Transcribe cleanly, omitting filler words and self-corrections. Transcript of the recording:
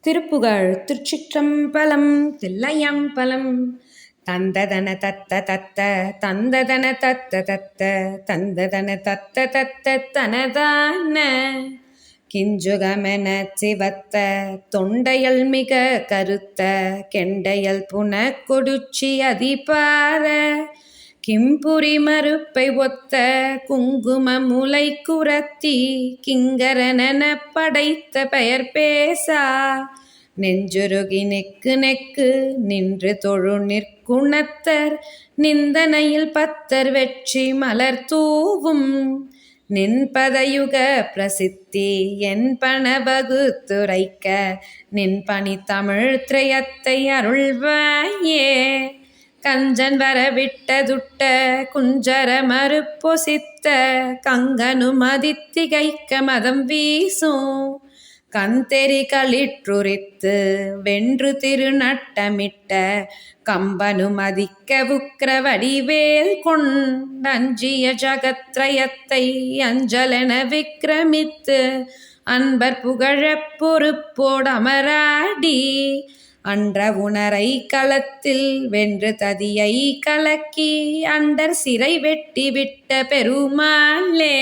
திருப்புகழ் திருச்சிற்றம்பலம் தில்லையம்பலம். தந்ததன தத்த தத்த தந்ததன தத்த தத்த தந்ததன தத்த தத்த தனதான கிஞ்சுகமென சிவத்த தொண்டையல் மிக கருத்த கெண்டையல் புன கொடுச்சி அதிபார கிம்புரி மறுப்பை ஒத்த குங்கும முலை குரத்தி கிங்கரனென படைத்த பெயர் பேசா நெஞ்சுருகி நெக்கு நெக்கு நின்று தொழு நிற்குணத்தர் நிந்தனையில் பத்தர் வெற்றி மலர் தூவும் நின்பதயுக பிரசித்தி என் பணவகுத்துரைக்க நின் பணி தமிழ் திரையத்தை அருள்வாயே. கஞ்சன் வரவிட்டதுட்ட குஞ்சர மறுப்பொசித்த கங்கனு மதித்திகைக்க மதம் வீசும் கந்தெறி களிற்றுரித்து வென்று திருநட்டமிட்ட கம்பனு மதிக்க உக்கிர வடிவேல் கொண்டஞ்சிய ஜகத்ரயத்தை அஞ்சலென விக்கிரமித்து அன்பர் புகழப் பொறுப்போடமராடி அன்ற உணரை களத்தில் வென்று ததியை கலக்கி அண்டர் சிறை வெட்டி விட்ட பெருமாளே.